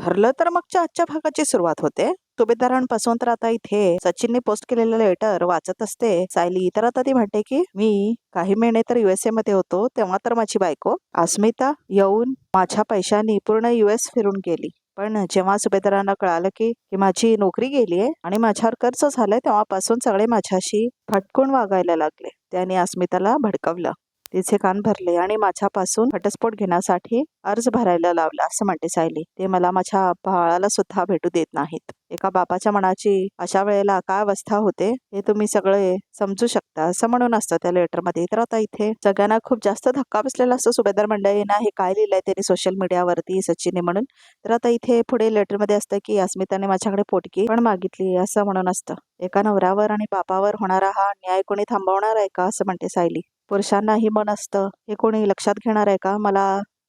ठरलं तर मगच्या आजच्या भागाची सुरुवात होते. सुभेदारांपासून तर आता इथे सचिनने पोस्ट केलेलं लेटर वाचत असते सायली. तर आता ती म्हणते की मी काही महिने तर USA मध्ये होतो, तेव्हा तर माझी बायको अस्मिता येऊन माझ्या पैशांनी पूर्ण US फिरून गेली. पण जेव्हा सुभेदारांना कळालं की माझी नोकरी गेली आहे आणि माझ्यावर कर्ज झालंय, तेव्हापासून सगळे माझ्याशी फटकून वागायला लागले. त्याने अस्मिताला भडकवलं, तिचे कान भरले आणि माझ्यापासून घटस्फोट घेण्यासाठी अर्ज भरायला लावला, असं म्हणते सायली. ते मला माझ्या बाळाला सुद्धा भेटू देत नाहीत. एका बापाच्या मनाची अशा वेळेला काय अवस्था होते हे तुम्ही सगळे समजू शकता, असं म्हणून असतं त्या लेटरमध्ये. तर आता इथे सगळ्यांना खूप जास्त धक्का बसलेला असतो सुभेदार मंडळींना, हे काय लिहिलंय त्यांनी सोशल मीडियावरती सचिनने म्हणून. तर आता इथे पुढे लेटरमध्ये असतं की अस्मिताने माझ्याकडे पोटगी पण मागितली, असं म्हणून असतं. एका नवऱ्यावर आणि बापावर होणारा हा अन्याय कोणी थांबवणार आहे का, असं म्हणते सायली. पुरुषांनाही मन असतं, हे कोणी लक्षात घेणार आहे का, मला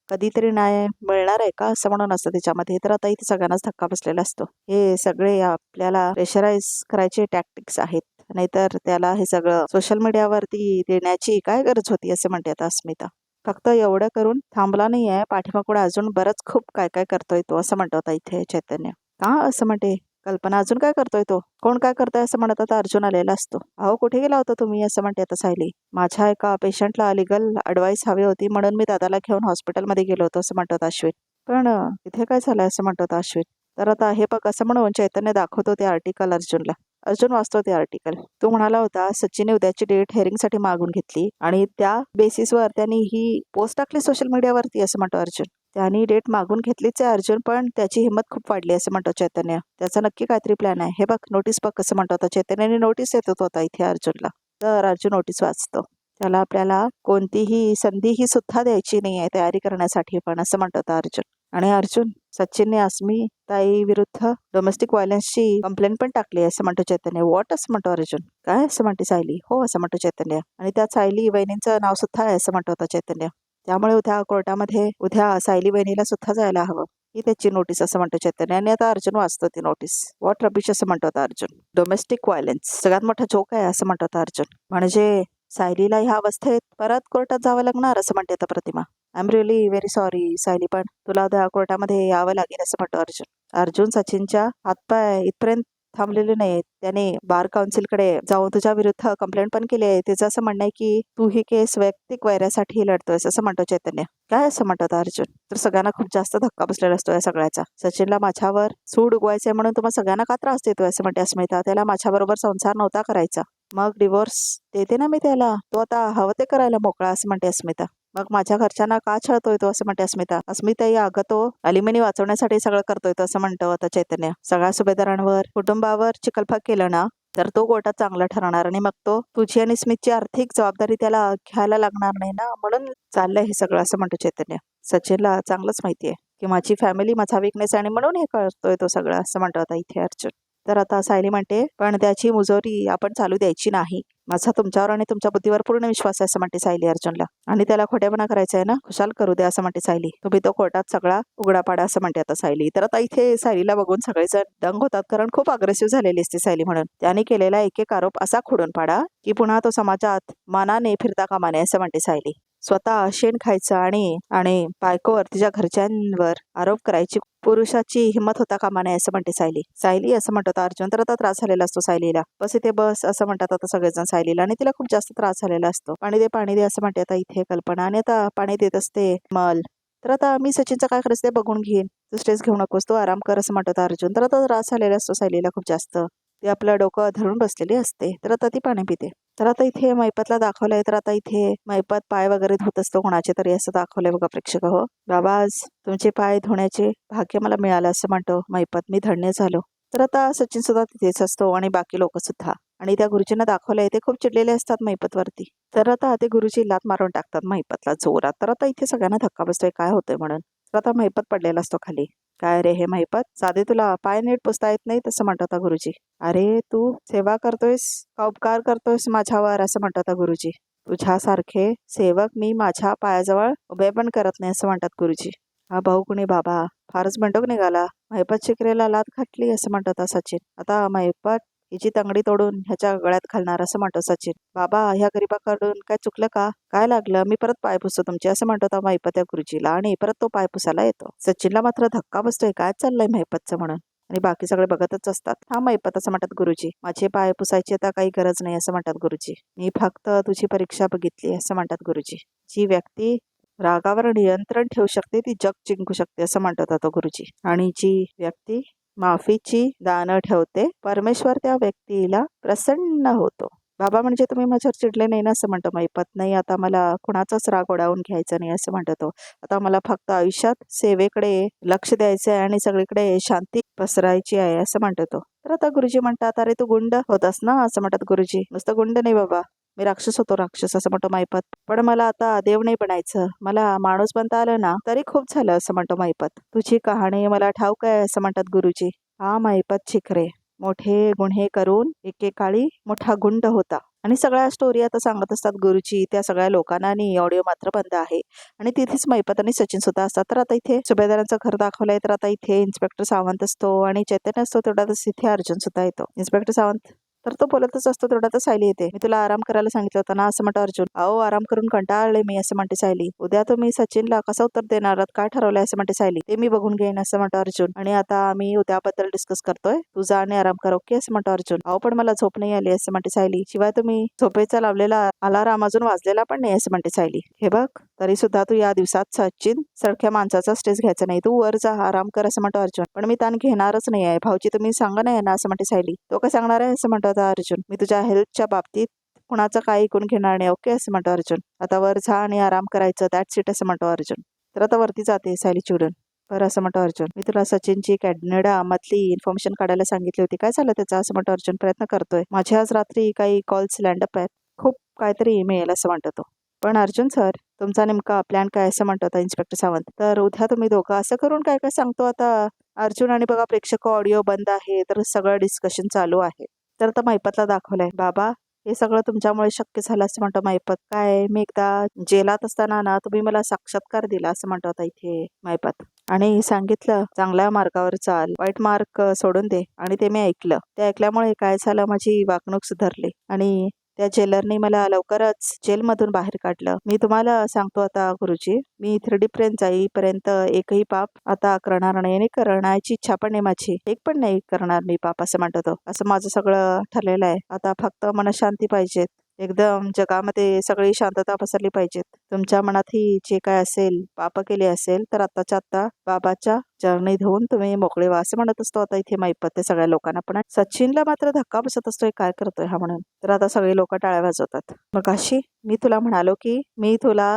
कधीतरी न्याय मिळणार आहे का, असं म्हणून असतं त्याच्यामध्ये. तर आता इथे सगळ्यांनाच धक्का बसलेला असतो. हे सगळे आपल्याला प्रेशराईज करायचे टॅक्टिक्स आहेत, नाहीतर त्याला हे सगळं सोशल मीडियावरती देण्याची काय गरज होती, असं म्हणते आता अस्मिता. फक्त एवढं करून थांबला नाहीये, पाठीमागून अजून बरंच खूप काय काय करतोय तो, असं म्हणतो आता इथे चैतन्य. का, असं म्हणते कल्पना, अजून काय करतोय तो, कोण काय करतोय, असं म्हणत आता अर्जुन आलेला असतो. अहो कुठे गेला होता तुम्ही, असं म्हणते आता सायली. माझ्या एका पेशंटला लिगल ॲडवाईस हवी होती, म्हणून मी दादाला घेऊन हॉस्पिटलमध्ये गेलो होतो, असं म्हणतात अश्विन. पण इथे काय झालंय, असं म्हणतात अश्विन. तर आता हे बघ, असं म्हणून चैतन्य दाखवतो ते आर्टिकल अर्जुनला. अर्जुन वाचतो ते आर्टिकल. तू म्हणाला होता सचिनने उद्याची डेट हेअरिंगसाठी मागून घेतली आणि त्या बेसिसवर त्यांनी ही पोस्ट टाकली सोशल मीडियावरती, असं म्हणतो अर्जुन. त्यांनी डेट मागून घेतलीच आहे अर्जुन, पण त्याची हिंमत खूप वाढली, असं म्हणतो चैतन्य. त्याचा नक्की काहीतरी प्लॅन आहे, हे बघ नोटीस बघ, असं म्हणतो आता चैतन्याने नोटीस देत होता इथे अर्जुनला. तर अर्जुन नोटीस वाचतो. त्याला आपल्याला कोणतीही संधीही सुद्धा द्यायची नाही आहे तयारी करण्यासाठी पण, असं म्हणतो अर्जुन. आणि अर्जुन, सचिनने अस्मिताई विरुद्ध डोमेस्टिक व्हायलन्सची कंप्लेंट पण टाकली, असं म्हणतो चैतन्य. व्हॉट, असं म्हणतो अर्जुन. काय, असं म्हणते सायली. हो, असं म्हणतो चैतन्य. आणि त्यात सायली वहिनींचं नाव सुद्धा आहे, असं म्हणतो आता चैतन्य. त्यामुळे उद्या कोर्टामध्ये उद्या सायली वहिनीला सुद्धा जायला हवं, ही त्याची नोटीस, असं म्हणतो चैतन्य. आणि आता अर्जुन वाचतो ती नोटीस. व्हॉट रबिश, असं म्हणतो आता अर्जुन. डोमेस्टिक व्हायलन्स सगळ्यात मोठा जोक आहे, असं म्हणतो आता अर्जुन. म्हणजे सायलीला ह्या अवस्थेत परत कोर्टात जावं लागणार, असं म्हणते आता Pratima. I am really very sorry Sayali, पण तुला उद्या कोर्टामध्ये यावं लागेल, असं म्हणतो अर्जुन. अर्जुन सचिनच्या हातपाय इथपर्यंत थांबलेले नाहीत, त्याने बार काउन्सिलकडे जाऊन तुझ्या विरुद्ध कंप्लेंट पण केली आहे. त्याचं असं म्हणणं आहे की तू ही केस वैयक्तिक वैरासाठी लढतोयस, असं म्हणतो चैतन्य. काय, असं म्हणतात अर्जुन. तर सगळ्यांना खूप जास्त धक्का बसलेला असतो या सगळ्याचा. सचिनला माझ्यावर सूड उगवायचंय म्हणून तुम्हाला सगळ्यांना का त्रास देतोय, असं म्हणते अस्मिता. त्याला माझ्याबरोबर संसार नव्हता करायचा, मग डिवोर्स देते ना मी त्याला, तो आता हवं ते करायला मोकळा, असं म्हणते अस्मिता. मग माझ्या घरच्यांना का छळतोय तो, असं म्हणते अस्मिता. अस्मिता या अगं तो अलिमिनी वाचवण्यासाठी सगळं करतोय तो, असं म्हणतो आता चैतन्य. सगळ्या सुभेदारांवर कुटुंबावर चिखलफाक केलं ना तर तो कोर्टात चांगला ठरणार आणि मग तो तुझी आणि स्मितची आर्थिक जबाबदारी त्याला घ्यायला लागणार नाही ना, म्हणून चाललंय हे सगळं, असं म्हणतो चैतन्य. सचिनला चांगलंच माहितीये की माझी फॅमिली माझा विकनेस आहे आणि म्हणून हे करतोय तो सगळं, असं म्हणतो आता इथे अर्जुन. तर आता सायली म्हणते पण त्याची मुजोरी आपण चालू द्यायची नाही, माझा तुमच्यावर आणि तुमच्या बुद्धीवर पूर्ण विश्वास आहे, असं म्हणते सायली अर्जुनला. आणि त्याला खोटेपणा करायचा आहे ना, खुशाल करू द्या, असं म्हणते सायली. तुम्ही तो कोर्टात सगळा उघडा पाडा, असं म्हणते आता सायली. तर आता इथे सायलीला बघून सगळेजण दंग होतात, कारण खूप अग्रेसिव्ह झालेली असते सायली. म्हणून त्याने केलेला एक एक आरोप असा खोडून पाडा की पुन्हा तो समाजात मानाने फिरता कामा नये, असं म्हणते सायली. स्वतः शेण खायचं आणि आणि बायकोवर तिच्या घरच्यांवर आरोप करायची पुरुषाची हिंमत होता कामा नये, असं म्हणते सायली. सायली, असं म्हणतात अर्जुन. तर आता त्रास झालेला असतो सायलीला. बस इथे बस, असं म्हणतात आता सगळेजण सायलीला. आणि तिला खूप जास्त त्रास झालेला असतो. पाणी दे, पाणी दे, असं म्हणते आता इथे कल्पना. आणि आता पाणी देत असते मल. तर आता मी सचिनचं काय करायचं ते बघून घेईन, तू स्ट्रेस घेऊ नकोस, तू आराम कर, असं म्हणतात अर्जुन. तर आता त्रास झालेला असतो सायलीला खूप जास्त. ती आपलं डोकं धरून बसलेली असते. तर आता ती पाणी पिते. तर आता इथे मैपतला दाखवलंय. तर आता इथे मैपत पाय वगैरे धुत असतो कोणाचे तरी, असं दाखवलंय बघा प्रेक्षक हो. बाबा आज तुमचे पाय धुण्याचे भाग्य मला मिळालं, असं म्हणतो मैपत. मी धन्य झालो. तर आता सचिन सुद्धा तिथेच असतो आणि बाकी लोक सुद्धा. आणि त्या गुरुजींना दाखवलंय ते खूप चिडलेले असतात मैपत वरती. तर आता ते गुरुजी लात मारून टाकतात मैपतला जोरात. तर आता इथे सगळ्यांना धक्का बसतोय काय होतंय म्हणून. तर आता मैपत पडलेला असतो खाली. काय रे हे मैपत, साधे तुला पाय नीट पुसता येत नाही, तसं म्हणतात गुरुजी. अरे तू सेवा करतोयस का उपकार करतोयस माझ्यावर, असं म्हणतात गुरुजी. तुझ्यासारखे सेवक मी माझ्या पायाजवळ उभे पण करत नाही, असं म्हणतात गुरुजी. हा भाऊ कुणी बाबा फारच बंडोक निघाला, मैपत शिकरेला लात घातली, असं म्हणतात सचिन. आता मैपत हिची तंगडी तोडून ह्याच्या गळ्यात घालणार असं म्हणतो सचिन. बाबा ह्या गरीबाकडून काय चुकलं का? काय लागलं? मी परत पाय पुसतो तुमचे असं म्हणतो त्या महिपत या गुरुजीला आणि परत तो पाय पुसायला येतो. सचिनला मात्र धक्का बसतोय, काय चाललंय महिपतचं म्हणून. आणि बाकी सगळे बघतच असतात. हा महिपत असं म्हणतात गुरुजी, माझे पाय पुसायची आता काही गरज नाही असं म्हणतात गुरुजी. मी फक्त तुझी परीक्षा बघितली असं म्हणतात गुरुजी. जी व्यक्ती रागावर नियंत्रण ठेवू शकते ती जग जिंकू शकते असं म्हणतात आता गुरुजी. आणि जी व्यक्ती माफीची दानं ठेवते परमेश्वर त्या व्यक्तीला प्रसन्न होतो. बाबा म्हणजे तुम्ही माझ्यावर चिडले नाही ना असं म्हणतो महिपत. नाही, आता मला कुणाचाच राग ओढावून घ्यायचा नाही असं म्हणतो तो. आता मला फक्त आयुष्यात सेवेकडे लक्ष द्यायचं आहे आणि सगळीकडे शांती पसरायची आहे असं म्हणतो तो. तर आता गुरुजी म्हणतात, अरे तू गुंड होतास ना असं म्हणतात गुरुजी. नुसतं गुंड नाही बाबा, मी राक्षस होतो, राक्षस असं म्हणतो महिपत. पण मला आता देव नाही बनायचं, मला माणूस बनता आलं ना तरी खूप झालं असं म्हणतो महिपत. तुझी कहाणी मला ठाऊक आहे असं म्हणतात गुरुजी. हा महिपत शिखरे मोठे गुन्हे करून एकेकाळी मोठा गुंड होता. आणि सगळ्या स्टोरी आता सांगत असतात गुरुजी त्या सगळ्या लोकांना आणि ऑडिओ मात्र बंद आहे. आणि तिथेच महिपत आणि सचिन सुद्धा असतात. तर आता इथे सुभेदारांचं घर दाखवलंय. तर आता इथे इन्स्पेक्टर सावंत असतो आणि चैतन्य असतो. तेवढ्यातच इथे अर्जुन सुद्धा येतो. इन्स्पेक्टर सावंत तर तो बोलतच असतो. तेवढ्यातच सायली येते. मी तुला आराम करायला सांगितलं होतं ना असं म्हणतो अर्जुन. अहो आराम करून कंटाळले मी असं म्हणते सायली. उद्या तुम्ही सचिनला कसं उत्तर देणार आहात, काय ठरवलंय असं म्हणते सायली. ते मी बघून घेईन असं म्हणतो अर्जुन. आणि आता आम्ही उद्याबद्दल डिस्कस करतोय, तू जा आणि आराम कर ओके असं म्हणतो अर्जुन. अहो पण मला झोप नाही आली असं म्हणते सायली. शिवाय तुम्ही झोपेचा लावलेला अलाराम अजून वाजलेला पण नाही असं म्हणते सायली. हे बघ तरी सुद्धा तू या दिवसात सचिन सारख्या माणसाचा स्ट्रेस घ्यायचा नाही, तू वर जा आराम कर असं म्हणतो अर्जुन. पण मी ताण घेणारच नाही आहे भाऊजी, तुम्ही सांगा नाही ना असं म्हणते सायली. तो काय सांगणार आहे असं म्हणतो आता अर्जुन. मी तुझ्या हेल्थच्या बाबतीत कुणाचं काही ऐकून घेणार नाही ओके असं म्हणतो अर्जुन. आता वर जा आणि आराम करायचं, दॅट्स इट असं म्हणतो अर्जुन. तर आता वरती जाते सायली चिडून. बरं असं म्हणतो अर्जुन. मी तुला सचिनची कॅनडा मधली इन्फॉर्मेशन काढायला सांगितली होती, काय झालं त्याचा असं म्हणतो अर्जुन. प्रयत्न करतोय, माझ्या आज रात्री काही कॉल्स लँडअप आहेत, खूप काहीतरी ईमेल असं म्हणतो तो. पण अर्जुन सर तुमचा नेमका प्लॅन काय असं म्हणतो आता इन्स्पेक्टर सावंत. तर उद्या तुम्ही दोघं असं करून काय काय सांगतो आता अर्जुन. आणि बघा प्रेक्षक ऑडिओ बंद आहे तर सगळं डिस्कशन चालू आहे. तर आता महिपतला दाखवलंय, बाबा हे सगळं तुमच्यामुळे शक्य झालं असं म्हणतो महिपत. काय मी एकदा जेलात असताना ना तुम्ही मला साक्षात्कार दिला असं म्हणतो आता इथे महिपत. आणि सांगितलं चांगल्या मार्गावर चाल, वाईट मार्ग सोडून दे. आणि ते मी ऐकलं. ते ऐकल्यामुळे काय झालं, माझी वागणूक सुधारली आणि त्या जेलरने मला लवकरच जेलमधून बाहेर काढलं. मी तुम्हाला सांगतो आता गुरुजी, मी 3D पर्यंत जाईपर्यंत एकही पाप आता करणार नाही आणि करण्याची इच्छा पण नाही माझी, एक पण नाही करणार मी पाप असं म्हणतो तो. असं माझं सगळं ठरलेलं आहे. आता फक्त मनशांती पाहिजेत, एकदम जगामध्ये सगळी शांतता पसरली पाहिजेत. तुमच्या मनातही जे काय असेल पाप केले असेल तर आत्ताच्या आत्ता बाबाच्या चरणी धुवून तुम्ही मोकळे व्हा असं म्हणत असतो आता इथे महिपत ते सगळ्या लोकांना. पण सचिनला मात्र धक्का बसत असतोय, काय करतोय हा म्हणून. तर आता सगळे लोक टाळ्या वाजवतात. मग अशी मी तुला म्हणालो की मी तुला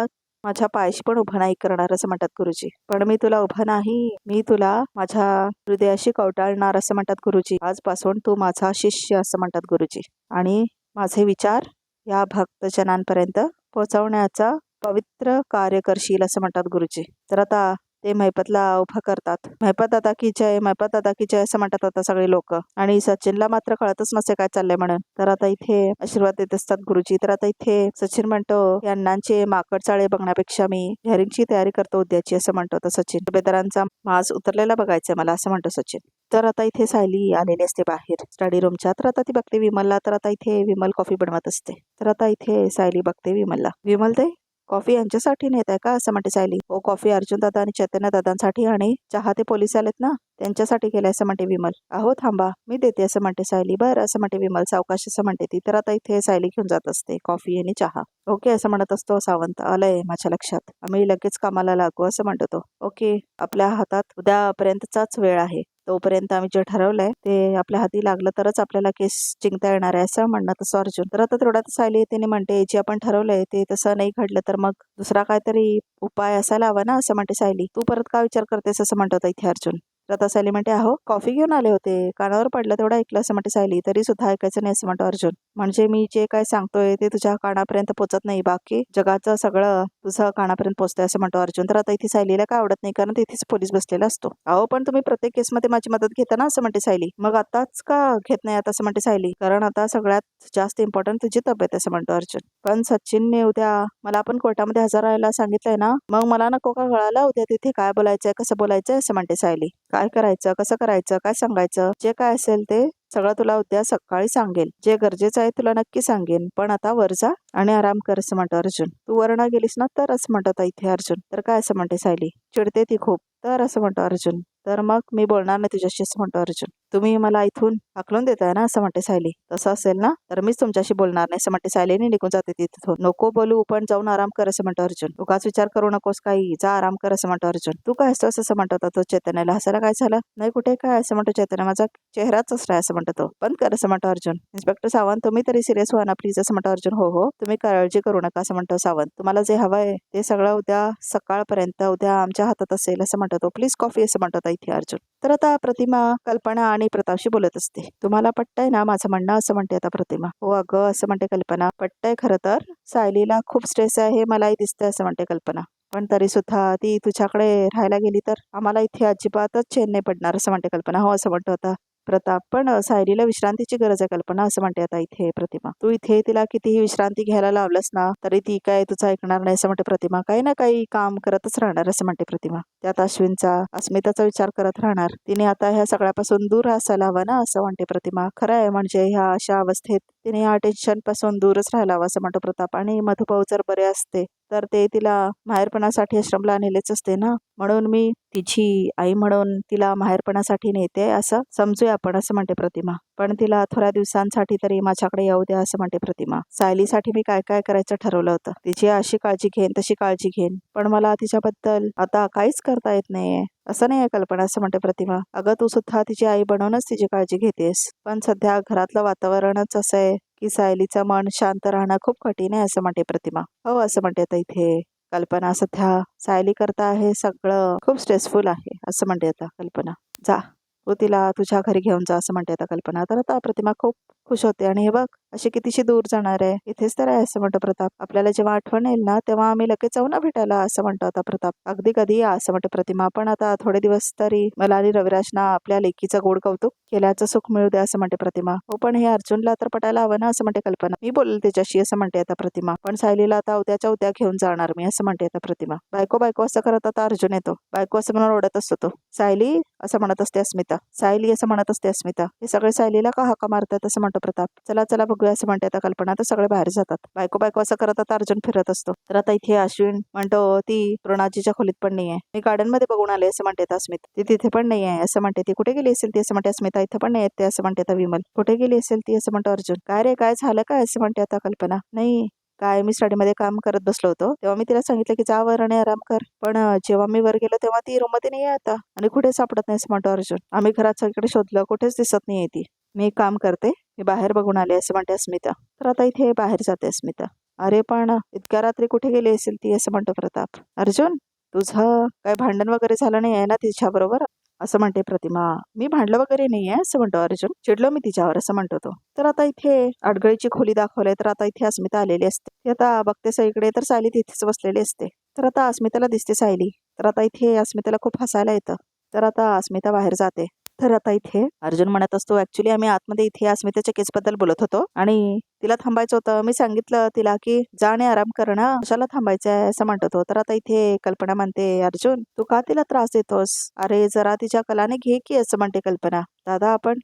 माझ्या पायाशी पण उभं नाही करणार असं म्हणतात गुरुजी. पण मी तुला उभं नाही, मी तुला माझ्या हृदयाशी कवटाळणार असं म्हणतात गुरुजी. आजपासून तू माझा शिष्य असं म्हणतात गुरुजी. आणि माझे विचार या भक्तजनांपर्यंत पोहोचवण्याचा पवित्र कार्य करशील असं म्हणतात गुरुजी. तर आता ते महिपतला उभा करतात. महिपत दादा की जय, महिपत दादा की जय असं म्हणतात आता सगळे लोक. आणि सचिनला मात्र कळतच नसे काय चाललंय म्हणून. तर आता इथे आशीर्वाद देत असतात गुरुजी. तर आता इथे सचिन म्हणतो, या अण्णांचे माकड चाळे बघण्यापेक्षा मी हेअरिंगची तयारी करतो उद्याची असं म्हणतो आता सचिन. सुभेदारांचा माज उतरलेला बघायचंय मला असं म्हणतो सचिन. तर आता इथे सायली आलेली असते बाहेर स्टडी रूमच्या. तर आता ती बघते विमलला. तर आता इथे विमल कॉफी बनवत असते. तर आता इथे सायली बघते विमलला. विमल ते कॉफी यांच्यासाठी नेत आहे का असं म्हणते सायली. हो कॉफी अर्जुन दादा आणि चैतन्य दादांसाठी आणि चहा ते पोलीस आलेत ना त्यांच्यासाठी केलंय असं म्हणते विमल. अहो थांबा मी देते असं म्हणते सायली. बरं असं म्हणते विमल सावकाश असं म्हणते ती. तर आता इथे सायली घेऊन जात असते कॉफी आणि चहा. ओके असं म्हणत असतो सावंत. आलंय माझ्या लक्षात, आम्ही लगेच कामाला लागू असं म्हणतो तो. ओके आपल्या हातात उद्यापर्यंतचाच वेळ आहे, तोपर्यंत आम्ही जे ठरवलंय ते आपल्या हाती लागलं तरच आपल्याला केस जिंकता येणार आहे असं म्हणत असतो अर्जुन. तर आता तेवढ्यात सायली येते म्हणते, जे आपण ठरवलंय ते तसं नाही घडलं तर मग दुसरा काहीतरी उपाय असायला हवा ना असं म्हणते सायली. तू परत का विचार करतेस असं म्हणतो इथे अर्जुन. तर आता सायली म्हणते, अहो कॉफी घेऊन आले होते, कानावर पडलं तेवढं ऐकलं असं म्हणते सायली. तरी सुद्धा ऐकायचं नाही असं म्हणतो अर्जुन. म्हणजे मी जे काय सांगतोय ते तुझ्या कानापर्यंत पोहोचत नाही, बाकी जगाचं सगळं तुझं कानापर्यंत पोहोचतंय असं म्हणतो अर्जुन. तर आता इथे सायलीला काय आवडत नाही, कारण तिथेच पोलीस बसलेला असतो. अहो पण तुम्ही प्रत्येक केसमध्ये माझी मदत घेता ना असं म्हणते सायली. मग आताच का घेत नाही आता असं म्हणते सायली. कारण आता सगळ्यात जास्त इम्पॉर्टंट तुझी तब्येत असं म्हणतो अर्जुन. पण सचिनने उद्या मला पण कोर्टामध्ये हजर राहायला सांगितलंय ना, मग मला नको का कळालं उद्या तिथे काय बोलायचंय कसं बोलायचंय असं म्हणते सायली. काय करायचं कसं करायचं काय सांगायचं जे काय असेल ते सगळं तुला उद्या सकाळी सांगेल. जे गरजेचं आहे तुला नक्की सांगेन. पण आता वर जा आणि आराम कर असं म्हणतो अर्जुन. तू वर न गेलीस ना तर असं म्हणतात इथे अर्जुन. तर काय असं म्हणते सायली. चिडते ती खूप. तर असं म्हणतो अर्जुन. तर मग मी बोलणार नाही तुझ्याशी असं म्हणतो अर्जुन. तुम्ही मला इथून हाकलून देताय ना असं म्हणते सायली. तसं असेल ना तर मीच तुमच्याशी बोलणार नाही असं म्हणते सायलीने निघून जाते तिथून. नको बोलू पण जाऊन आराम कर असं म्हणतो अर्जुन. उगाच विचार करू नकोस काही, जा आराम कर असं म्हणतो अर्जुन. तू काय असतोस असं म्हणतो तो चैतन्याला. हसायला काय झालं नाही कुठे काय असं म्हणतो चैतन्य. माझा चेहराच असला आहे असं म्हणतो तो. बंद कर असं म्हणतो अर्जुन. इन्स्पेक्टर सावंत तुम्ही तरी सिरियस व्हा ना प्लीज असं म्हणतो अर्जुन. हो हो तुम्ही काळजी करू नका असं म्हणतो सावंत. तुम्हाला जे हवंय ते सगळं उद्या सकाळपर्यंत उद्या आमच्या हातात असेल असं म्हणतो तो. प्लीज कॉफी असं म्हणतो इथे अर्जुन. तर आता प्रतिमा कल्पना आणि प्रतापशी बोलत असते. तुम्हाला पटतंय ना माझं म्हणणं असं म्हणते आता प्रतिमा. हो अगं असं म्हणते कल्पना. पटतंय खरं तर. सायलीला खूप स्ट्रेस आहे हे मलाही दिसतंय असं म्हणते कल्पना. पण तरी सुद्धा ती तुझ्याकडे राहायला गेली तर आम्हाला इथे अजिबातच चैन नाही पडणार असं म्हणते कल्पना. हो असं म्हणतो आता प्रताप. पण सायलीला विश्रांतीची गरज आहे कल्पना असं म्हणते आता इथे प्रतिमा. तू इथे तिला कितीही विश्रांती घ्यायला लावलंस ना तरी ती काय तुझं ऐकणार नाही असं म्हणते प्रतिमा. काही ना काही काम करतच राहणार असं म्हणते प्रतिमा. त्यात अस्मिताचा विचार करत राहणार. तिने आता ह्या सगळ्यापासून दूर असायला हवं ना असं म्हणते प्रतिमा. खरं आहे म्हणजे ह्या अशा अवस्थेत तिने ह्या टेन्शन पासून दूरच राहायला हवं असं म्हणतो प्रताप. आणि मधुभाऊ जर बरे असते तर ते तिला माहेरपणासाठी आश्रमला नेलेच असते ना. म्हणून मी तिची आई म्हणून तिला माहेरपणासाठी नेते असं समजूया आपण असं म्हणते प्रतिमा. पण तिला थोड्या दिवसांसाठी तरी माझ्याकडे येऊ द्या असं म्हणते प्रतिमा. सायलीसाठी मी काय काय करायचं ठरवलं होतं. तिची अशी काळजी घेईन तशी काळजी घेईन. पण मला तिच्याबद्दल आता काहीच करता येत नाहीये. असं नाही आहे कल्पना असं म्हणते प्रतिमा. अगं तू सुद्धा तिची आई बनवूनच तिची काळजी घेतेस. पण सध्या घरातलं वातावरणच असं आहे की सायलीचं मन शांत राहणं खूप कठीण आहे असं म्हणते प्रतिमा. हो असं म्हणते आता इथे कल्पना. सध्या सायली करता हे सगळं खूप स्ट्रेसफुल आहे असं म्हणते आता कल्पना. जा तू तिला तुझ्या घरी घेऊन जा असं म्हणते आता कल्पना. तर आता प्रतिमा खूप खुश होते. आणि हे बघ अशी कितीशी दूर जाणार आहे, इथेच तर आहे असं म्हणतो प्रताप. आपल्याला जेव्हा आठवण येईल ना तेव्हा आम्ही लगेच जाऊ ना भेटायला असं म्हणतो आता प्रताप. अगदी कधी या असं म्हणते प्रतिमा. पण आता थोडे दिवस तरी मला आणि रविराजना आपल्या लेकीचं गोड कौतुक केल्याचं सुख मिळू द्या असं म्हणते प्रतिमा. हो पण हे अर्जुनला तर पटायला हवं ना असं म्हणते कल्पना. मी बोलेल त्याच्याशी असं म्हणते आता प्रतिमा. पण सायलीला आता उद्याच्या उद्या घेऊन जाणार मी असं म्हणते आता प्रतिमा. बायको बायको असं करत आता अर्जुन येतो. बायको असं म्हणून ओढत असतो तो. सायली असं म्हणत असते अस्मिता. सायली असं म्हणत असते अस्मिता. हे सगळे सायलीला का हाका मारतात असं म्हणतो प्रताप. चला चला बघूया असं म्हणते आता कल्पना. तर सगळे बाहेर जातात. बायको बायको असं करत आता अर्जुन फिरत असतो. तर आता इथे अश्विन म्हणतो ती प्रणाजीच्या खोलीत पण नाहीये. मी गार्डन मध्ये बघून आले असं म्हणते अस्मिता. ती तिथे पण नाही आहे असं म्हणते. ती कुठे गेली असेल ती असं म्हणते अस्मिता. इथे पण नाही येते असं म्हणते आता विमल. कुठे गेली असेल ती असं म्हणतो अर्जुन. काय रे काय झालं काय असं म्हणते आता कल्पना. नाही काय मी स्टडीमध्ये काम करत बसलो होतो तेव्हा मी तिला सांगितलं की जा वर आणि आराम कर. पण जेव्हा मी वर गेलो तेव्हा ती रूम मध्ये नाही आहे आता. आणि कुठे सापडत नाही असं म्हणतो अर्जुन. आम्ही घरात सगळीकडे शोधलं कुठेच दिसत नाहीये ती. मी एक काम करते मी बाहेर बघून आले असं म्हणते अस्मिता. तर आता इथे बाहेर जाते अस्मिता. अरे पण इतक्या रात्री कुठे गेली असेल ती असं म्हणतो प्रताप. अर्जुन तुझं काय भांडण वगैरे झालं नाही आहे ना तिच्या बरोबर असं म्हणते प्रतिमा. मी भांडलं वगैरे नाहीये असं म्हणतो अर्जुन. चिडलो मी तिच्यावर असं म्हणतो तो. तर आता इथे अडगळीची खोली दाखवली. तर आता इथे अस्मिता आलेली असते. ती आता बघते सगळीकडे तर सायली तिथेच बसलेली असते. तर आता अस्मिताला दिसते सायली. तर आता इथे अस्मिताला खूप हसायला येतं. तर आता अस्मिता बाहेर जाते. तर आता इथे अर्जुन म्हणत असतो ऍक्च्युली आम्ही आतमध्ये इथे अस्मिताच्या केसबद्दल बोलत होतो आणि तिला थांबायचं होतं. मी सांगितलं तिला की जा आणि आराम कर ना कशाला थांबायचंय असं म्हणतो तो. तर आता इथे कल्पना म्हणते अर्जुन तू का तिला त्रास देतोस. अरे जरा तिच्या कलाने घे की असं म्हणते कल्पना. दादा आपण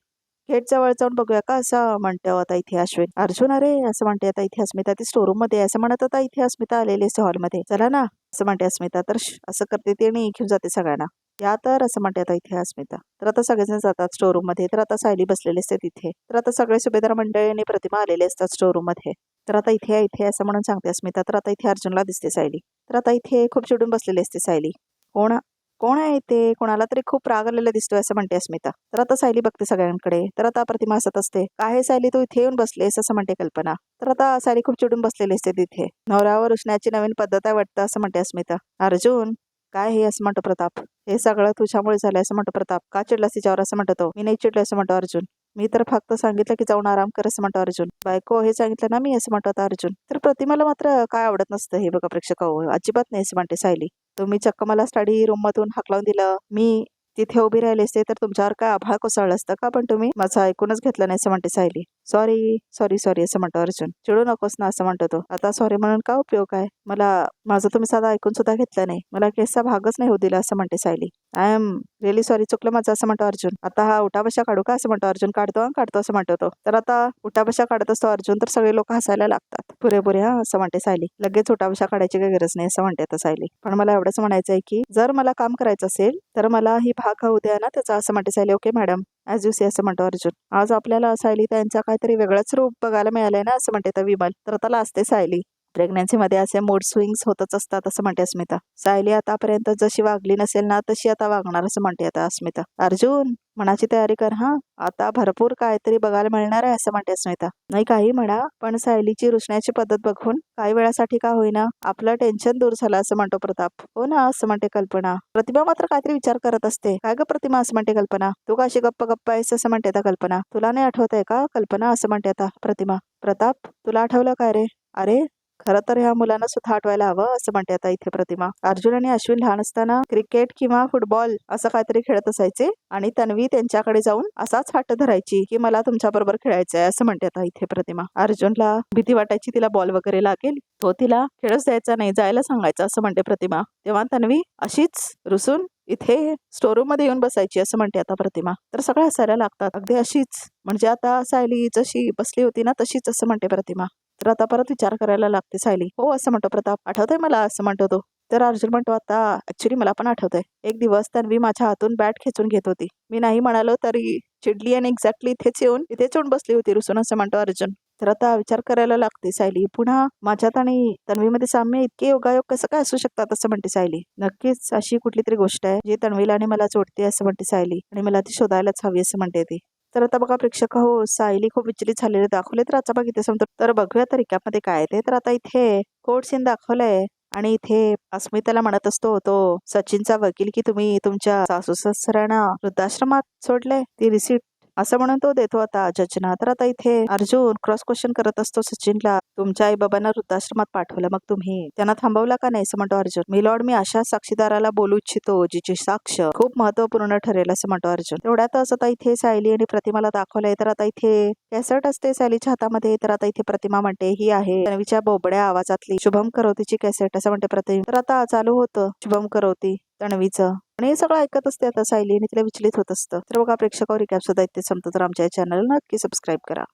गेट जवळ जाऊन बघूया का असं म्हणतो आता इथे अश्विन. अर्जुन अरे असं म्हणते आता इथे अस्मिता ती स्टोर रूम मध्ये असं म्हणत आता इथे अस्मिता आलेली असते हॉलमध्ये. चला ना असं म्हणते अस्मिता. तर असं करते ती आणि घेऊन जाते सगळ्यांना. या तर असं म्हणते आता इथे अस्मिता. तर आता सगळेजण जातात स्टोर रूम मध्ये. तर आता सायली बसलेली असते तिथे. तर आता सगळे सुभेदार मंडळी आणि प्रतिमा आलेले असतात स्टोर रूम मध्ये. तर आता इथे असं म्हणून सांगते अस्मिता. तर आता इथे अर्जुनला दिसते सायली. तर आता इथे खूप चिडून बसलेली असते सायली. कोण कोण आहे ते कोणाला तरी खूप राग आलेला दिसतोय असं म्हणते अस्मिता. तर आता सायली बघते सगळ्यांकडे. तर आता प्रतिमा हसत असते. काय सायली तू इथे येऊन बसलेस असं म्हणते कल्पना. तर आता सायली खूप चिडून बसलेली असते तिथे. नवऱ्यावर उष्ण्याची नवीन पद्धत आहे वाटतं असं म्हणते अस्मिता. अर्जुन काय हे असं म्हणतो प्रताप. हे सगळं तुझ्यामुळे झालंय असं म्हणतो प्रताप. का चिडलास तिच्यावर असं म्हणतो तो. मी नाही चिडलो असं म्हणतो अर्जुन. मी तर फक्त सांगितलं की जाऊन आराम कर असं म्हणतो अर्जुन. बायको हे सांगितलं ना मी असं म्हणतो आता अर्जुन. तर प्रतिमाला मात्र काय आवडत नसतं हे बघा प्रेक्षक अजिबात नाही असं म्हणते सायली. तुम्ही चक्क मला स्टडी रूम मधून हाकलावून दिलं. मी तिथे उभी राहिली असते तर तुमच्यावर काय आभाळ कोसळलं असतं का. पण तुम्ही माझं ऐकूनच घेतलं नाही असं म्हणते सायली. सॉरी सॉरी सॉरी असं म्हणतो अर्जुन. चिडू नकोस ना असं म्हणतो तो. आता सॉरी म्हणून काय उपयोग आहे. माझं तुम्ही साधा ऐकून सुद्धा घेतलं नाही. मला केसचा भागच नाही होऊ दिला असं म्हणते Sayali. I am really sorry, चुकलं माझं असं म्हणतो अर्जुन. आता हा उठाबशा काढू का असं म्हणतो अर्जुन. काढतो असं म्हणतो तो. तर आता उठाबशा काढत असतो अर्जुन, तर सगळे लोक हसायला लागतात. पुरे हा असं म्हणते सायली. लगेच उठाबशा काढायची काही गरज नाही असं म्हणते आता सायली. पण मला एवढंच म्हणायचं आहे की जर मला काम करायचं असेल तर मला ही भाग खाऊ द्या ना त्याचा असं म्हणते Sayali. Okay madam, as you see असं म्हणतो अर्जुन. आज आपल्याला सायली त्यांचा काहीतरी वेगळंच रूप बघायला मिळालंय ना असं म्हणते तर विमल. तर आता लाजते सायली. प्रेग्नन्सीमध्ये असे मूड स्विंग्स होतच असतात असं म्हणते अस्मिता. सायली आतापर्यंत जशी वागली नसेल ना तशी आता वागणार असं म्हणते आता अस्मिता. अर्जुन, मनाची तयारी कर हा, आता भरपूर काहीतरी बघायला मिळणार आहे असं म्हणते अस्मिता. नाही काही म्हणा, पण सायलीची रुसण्याची पद्धत बघून काही वेळासाठी का होईना आपलं टेन्शन दूर झालं असं म्हणतो प्रताप. हो ना असं म्हणते कल्पना. प्रतिभा मात्र काहीतरी विचार करत असते. काय ग प्रतिमा असं म्हणते कल्पना. तू का अशी गप्प गप्प आहेस असं म्हणते आता कल्पना. तुला नाही आठवत आहे का कल्पना असं म्हणते आता प्रतिमा. प्रताप, तुला आठवलं काय रे. अरे खरं तर ह्या मुलांना सुद्धा आठवायला हवं असं म्हणते आता इथे प्रतिमा. अर्जुन आणि अश्विन लहान असताना क्रिकेट किंवा फुटबॉल असं काहीतरी खेळत असायचे आणि तन्वी त्यांच्याकडे जाऊन असाच हट्ट धरायची की मला तुमच्या बरोबर खेळायचंय असं म्हणते आता इथे प्रतिमा. अर्जुनला भीती वाटायची तिला बॉल वगैरे लागेल, तो तिला खेळच द्यायचा नाही, जायला सांगायचं असं म्हणते प्रतिमा. तेव्हा तन्वी अशीच रुसून इथे स्टोरूम मध्ये येऊन बसायची असं म्हणते आता प्रतिमा. तर सगळ्या हसायला लागतात. अगदी अशीच म्हणजे आता सायली जशी बसली होती ना तशीच असं म्हणते प्रतिमा. तर आता परत विचार करायला लागते सायली. हो असं म्हणतो प्रताप. आठवतंय मला असं म्हणतो तो. तर अर्जुन म्हणतो आता ऍक्च्युली मला पण आठवतंय. एक दिवस तन्वी माझ्या हातून बॅट खेचून घेत होती. मी नाही म्हणालो तरी चिडली आणि एक्झॅक्टली इथेच येऊन बसली होती रुसून असं म्हणतो अर्जुन. तर आता विचार करायला लागते सायली. पुन्हा माझ्यात आणि तन्वीमध्ये साम्य इतके योगायोग कसं काय असू शकतात असं म्हणते सायली. नक्कीच अशी कुठली तरी गोष्ट आहे जी तन्वीला आणि मला जोडते असं म्हणते सायली. आणि मला ती शोधायलाच हवी असं म्हणते ती. तर आता बघा प्रेक्षक हो, सायली खूप विचलित झालेले दाखवले. तर आता बघ इथे समजा तर बघूया तर रिकॅपमध्ये काय आहे ते. तर आता इथे कोर्ट सीन दाखवलंय आणि इथे अस्मिताला म्हणत असतो तो सचिनचा वकील की तुम्ही तुमच्या सासू सासऱ्यांना वृद्धाश्रमात सोडले, ती रिसिट असं म्हणून तो देतो आता जजना. तर आता इथे अर्जुन क्रॉस क्वेश्चन करत असतो सचिनला. तुमच्या आई बाबांना वृद्धाश्रमात पाठवलं, मग तुम्ही त्यांना थांबवला का नाही असं म्हणतो अर्जुन. मिलॉर्ड, मी अशा साक्षीदाराला बोलू इच्छितो जिची साक्ष खूप महत्वपूर्ण ठरेल असं म्हणतो अर्जुन. तेवढ्यातच आता इथे सायली आणि प्रतिमाला दाखवलंय. तर आता इथे कॅसेट असते सायलीच्या हातामध्ये. तर आता इथे प्रतिमा म्हणते ही आहे तन्वीच्या बोबड्या आवाजातली शुभम करोतीची कॅसेट असं म्हणते प्रतिमा. तर आता चालू होतं शुभम करोती तन्वीचं आणि हे सगळं ऐकत असते आता सायली आणि तिला विचलित होत असतं. तर बघा प्रेक्षकावर रिकॅप सुद्धा इथे संपतो. तर आमच्या चॅनल नक्की सबस्क्राईब करा.